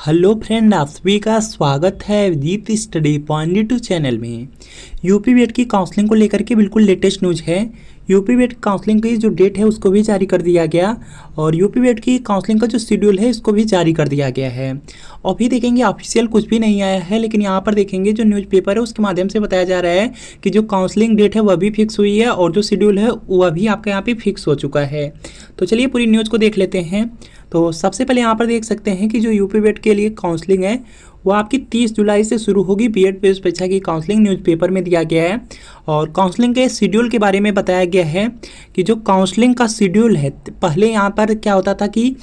Hello friend, आप सभी का स्वागत है विदित स्टडी पॉइंट 2 चैनल में। यूपी बीएड की काउंसलिंग को लेकर के बिल्कुल लेटेस्ट न्यूज़ है। यूपी बीएड काउंसलिंग की जो डेट है उसको भी जारी कर दिया गया और यूपी बीएड की काउंसलिंग का जो शेड्यूल है इसको भी जारी कर दिया गया है। अभी देखेंगे ऑफिशियल कुछ भी नहीं आया है, लेकिन यहाँ पर देखेंगे जो न्यूज़पेपर है उसके माध्यम से बताया जा रहा है कि जो काउंसलिंग डेट है वह भी फिक्स हुई है और जो शेड्यूल है वह भी आपका यहाँ पे फिक्स हो चुका है। तो चलिए पूरी न्यूज़ को देख लेते हैं। तो सबसे पहले यहाँ पर देख सकते हैं कि जो यूपी बीएड के लिए काउंसलिंग है वो आपकी 30 जुलाई से शुरू होगी। बीएड प्रवेश परीक्षा की काउंसलिंग न्यूज़पेपर में दिया गया है और काउंसलिंग के शेड्यूल के बारे में बताया गया है कि जो काउंसलिंग का शेड्यूल है, पहले यहाँ पर क्या होता था कि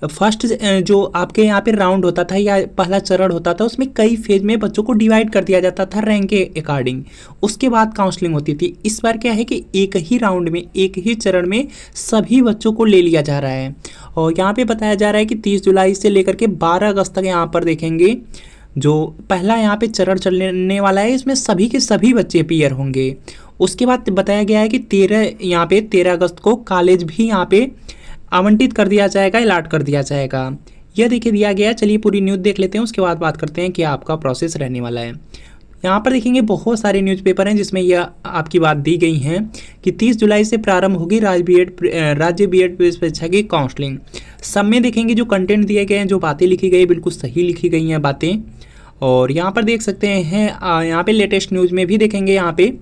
फर्स्ट जो आपके यहाँ पे राउंड होता था या पहला चरण होता था उसमें कई फेज में बच्चों को डिवाइड कर दिया जाता था रैंक के अकॉर्डिंग, उसके बाद काउंसलिंग होती थी। इस बार क्या है कि एक ही राउंड में एक ही चरण में सभी बच्चों को ले लिया जा रहा है और यहाँ पे बताया जा रहा है कि 30 जुलाई से लेकर के 12 अगस्त तक यहाँ पर देखेंगे जो पहला यहाँ पे चरण चलने वाला है इसमें सभी के सभी बच्चे अपीयर होंगे। उसके बाद बताया गया है कि 13 अगस्त को कॉलेज भी यहाँ पे आवंटित कर दिया जाएगा, अलॉट कर दिया जाएगा। यह देखिए दिया गया है। चलिए पूरी न्यूज़ देख लेते हैं, उसके बाद बात करते हैं कि आपका प्रोसेस रहने वाला है। यहाँ पर देखेंगे बहुत सारे न्यूज़पेपर हैं जिसमें यह आपकी बात दी गई है कि 30 जुलाई से प्रारंभ होगी राज्य बीएड प्रवेश परीक्षा की काउंसलिंग। सब में देखेंगे जो कंटेंट दिए गए हैं, जो बातें लिखी गई बिल्कुल सही लिखी गई हैं बातें। और यहाँ पर देख सकते हैं यहाँ पे लेटेस्ट न्यूज़ में भी देखेंगे यहाँ पे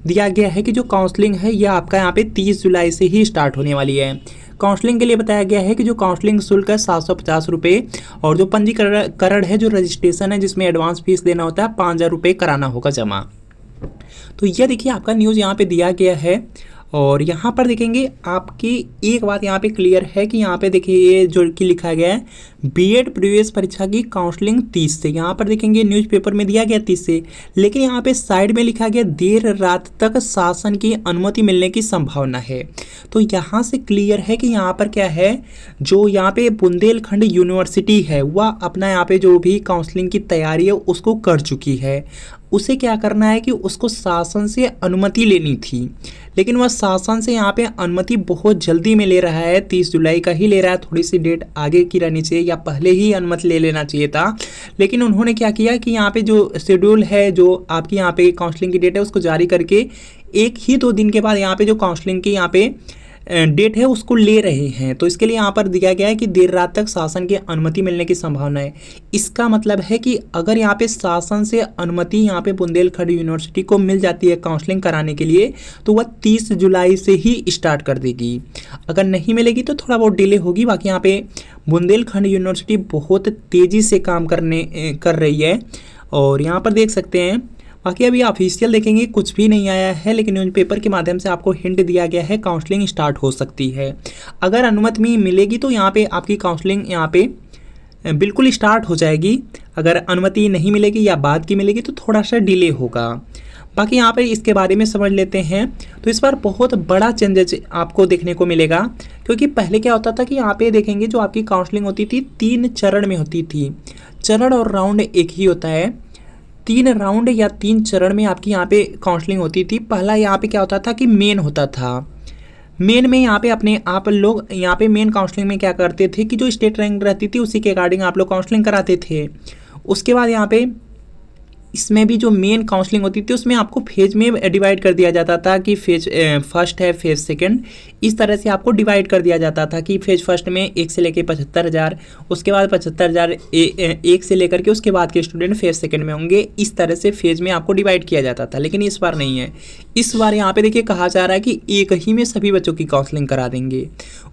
दिया गया है कि जो काउंसलिंग है यह आपका यहाँ पे 30 जुलाई से ही स्टार्ट होने वाली है। काउंसलिंग के लिए बताया गया है कि जो काउंसलिंग शुल्क है 750 रुपये और जो पंजीकरण है, जो रजिस्ट्रेशन है जिसमें एडवांस फीस देना होता है 5000 रुपये कराना होगा जमा। तो यह देखिए आपका न्यूज़ यहाँ पे दिया गया है और यहाँ पर देखेंगे आपकी एक बात यहाँ पे क्लियर है कि यहाँ पे देखिए ये जो कि लिखा गया है बीएड प्रवेश परीक्षा की काउंसलिंग 30 से। यहाँ पर देखेंगे न्यूज़पेपर में दिया गया 30 से, लेकिन यहाँ पे साइड में लिखा गया देर रात तक शासन की अनुमति मिलने की संभावना है। तो यहाँ से क्लियर है कि यहाँ पर क्या है, जो यहाँ पे बुंदेलखंड यूनिवर्सिटी है वह अपना यहाँ पे जो भी काउंसलिंग की तैयारी है उसको कर चुकी है। उसे क्या करना है कि उसको शासन से अनुमति लेनी थी, लेकिन वह शासन से यहाँ पे अनुमति बहुत जल्दी में ले रहा है, 30 जुलाई का ही ले रहा है। थोड़ी सी डेट आगे की रहनी चाहिए या पहले ही अनुमति ले लेना चाहिए था, लेकिन उन्होंने क्या किया कि यहाँ पे जो शेड्यूल है, जो आपकी यहाँ पे काउंसलिंग की डेट है उसको जारी करके 1 ही 2 दिन के बाद यहाँ पे जो काउंसलिंग की यहाँ पे डेट है उसको ले रहे हैं। तो इसके लिए यहाँ पर दिया गया है कि देर रात तक शासन की अनुमति मिलने की संभावना है। इसका मतलब है कि अगर यहाँ पे शासन से अनुमति यहाँ पे बुंदेलखंड यूनिवर्सिटी को मिल जाती है काउंसलिंग कराने के लिए तो वह 30 जुलाई से ही स्टार्ट कर देगी। अगर नहीं मिलेगी तो थोड़ा बहुत डिले होगी। बाकी यहाँ पे बुंदेलखंड यूनिवर्सिटी बहुत तेज़ी से काम कर रही है और यहाँ पर देख सकते हैं। बाकी अभी ऑफिशियल देखेंगे कुछ भी नहीं आया है, लेकिन न्यूज़पेपर के माध्यम से आपको हिंट दिया गया है काउंसलिंग स्टार्ट हो सकती है। अगर अनुमति मिलेगी तो यहाँ पे आपकी काउंसलिंग यहाँ पे बिल्कुल स्टार्ट हो जाएगी। अगर अनुमति नहीं मिलेगी या बाद की मिलेगी तो थोड़ा सा डिले होगा। बाकी यहाँ पे इसके बारे में समझ लेते हैं। तो इस बार बहुत बड़ा चेंजेस आपको देखने को मिलेगा, क्योंकि पहले क्या होता था कि यहाँ पे देखेंगे जो आपकी काउंसलिंग होती थी 3 चरण में होती थी। चरण और राउंड एक ही होता है, 3 राउंड या 3 चरण में आपकी यहाँ पे काउंसलिंग होती थी। पहला यहाँ पे क्या होता था कि मेन होता था। मेन में यहाँ पे अपने आप लोग यहाँ पे मेन काउंसलिंग में क्या करते थे कि जो स्टेट रैंक रहती थी उसी के अकॉर्डिंग आप लोग काउंसलिंग कराते थे। उसके बाद यहाँ पे इसमें भी जो मेन काउंसलिंग होती थी उसमें आपको फेज में डिवाइड कर दिया जाता था कि फेज फर्स्ट है, फेज सेकंड, इस तरह से आपको डिवाइड कर दिया जाता था कि फेज फर्स्ट में 1 से लेकर 75,000, उसके बाद 75,000 1 से लेकर के उसके बाद के स्टूडेंट फेज सेकंड में होंगे। इस तरह से फेज में आपको डिवाइड किया जाता था, लेकिन इस बार नहीं है। इस बार यहाँ पे देखिए कहा जा रहा है कि एक ही में सभी बच्चों की काउंसलिंग करा देंगे।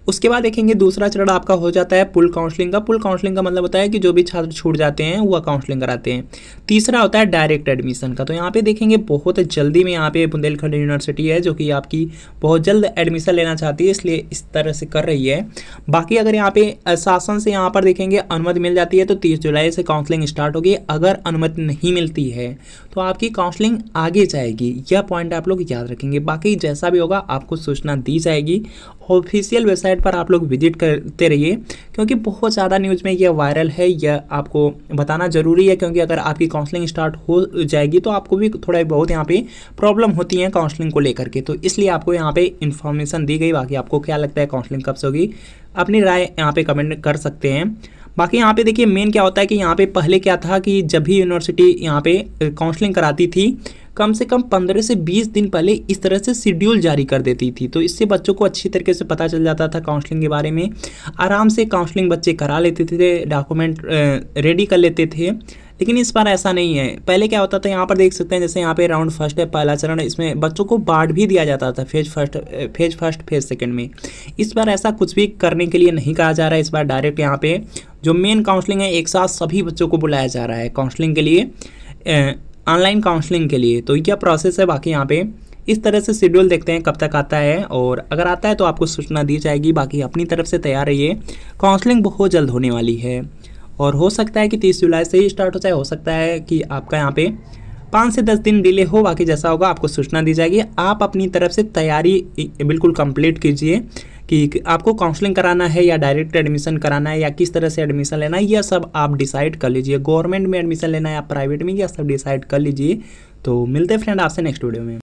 उसके बाद देखेंगे दूसरा चरण आपका हो जाता है पुल काउंसलिंग का। पुल काउंसलिंग का मतलब होता है कि जो भी छात्र छूट जाते हैं वह काउंसलिंग कराते हैं। तीसरा होता है डायरेक्ट एडमिशन का। तो यहाँ पे देखेंगे बहुत जल्दी में यहाँ पे बुंदेलखंड यूनिवर्सिटी है जो कि आपकी बहुत जल्द एडमिशन लेना चाहती है, इसलिए इस तरह से कर रही है। बाकी अगर यहाँ पे शासन से यहाँ पर देखेंगे अनुमति मिल जाती है तो 30 जुलाई से काउंसलिंग स्टार्ट होगी। अगर अनुमति नहीं मिलती है तो आपकी काउंसलिंग आगे जाएगी। यह पॉइंट आप लोग याद रखेंगे। बाकी जैसा भी होगा आपको सूचना दी जाएगी। ऑफिशियल वेबसाइट पर आप लोग विजिट करते रहिए, क्योंकि बहुत ज़्यादा न्यूज़ में यह वायरल है। यह आपको बताना ज़रूरी है, क्योंकि अगर आपकी काउंसलिंग स्टार्ट हो जाएगी तो आपको भी थोड़ा बहुत यहाँ पे प्रॉब्लम होती है काउंसलिंग को लेकर के, तो इसलिए आपको यहाँ पे इन्फॉर्मेशन दी गई। बाकी आपको क्या लगता है काउंसलिंग कब से होगी, अपनी राय यहाँ पे कमेंट कर सकते हैं। बाकी यहाँ पे देखिए मेन क्या होता है कि यहाँ पे पहले क्या था कि जब भी यूनिवर्सिटी यहाँ पे काउंसलिंग कराती थी कम से कम 15 से 20 दिन पहले इस तरह से शेड्यूल जारी कर देती थी, तो इससे बच्चों को अच्छी तरीके से पता चल जाता था काउंसलिंग के बारे में। आराम से काउंसलिंग बच्चे करा लेते थे, डॉक्यूमेंट रेडी कर लेते थे। लेकिन इस बार ऐसा नहीं है। पहले क्या होता था, यहाँ पर देख सकते हैं जैसे यहाँ पे राउंड फर्स्ट है, पहला चरण, इसमें बच्चों को बांट भी दिया जाता था फेज फर्स्ट फेज सेकंड में। इस बार ऐसा कुछ भी करने के लिए नहीं कहा जा रहा है। इस बार डायरेक्ट यहाँ पे जो मेन काउंसलिंग है एक साथ सभी बच्चों को बुलाया जा रहा है काउंसलिंग के लिए, ऑनलाइन काउंसलिंग के लिए। तो यह प्रोसेस है। बाकी यहाँ पे इस तरह से शेड्यूल देखते हैं कब तक आता है, और अगर आता है तो आपको सूचना दी जाएगी। बाकी अपनी तरफ से तैयार रहिए, काउंसलिंग बहुत जल्द होने वाली है और हो सकता है कि 30 जुलाई से ही स्टार्ट हो जाए, हो सकता है कि आपका यहाँ पे 5 से 10 दिन डिले हो। बाकी जैसा होगा आपको सूचना दी जाएगी। आप अपनी तरफ से तैयारी बिल्कुल कंप्लीट कीजिए कि आपको काउंसलिंग कराना है या डायरेक्ट एडमिशन कराना है या किस तरह से एडमिशन लेना है, यह सब आप डिसाइड कर लीजिए। गवर्नमेंट में एडमिशन लेना है या प्राइवेट में, यह सब डिसाइड कर लीजिए। तो मिलते हैं फ्रेंड आपसे नेक्स्ट वीडियो में।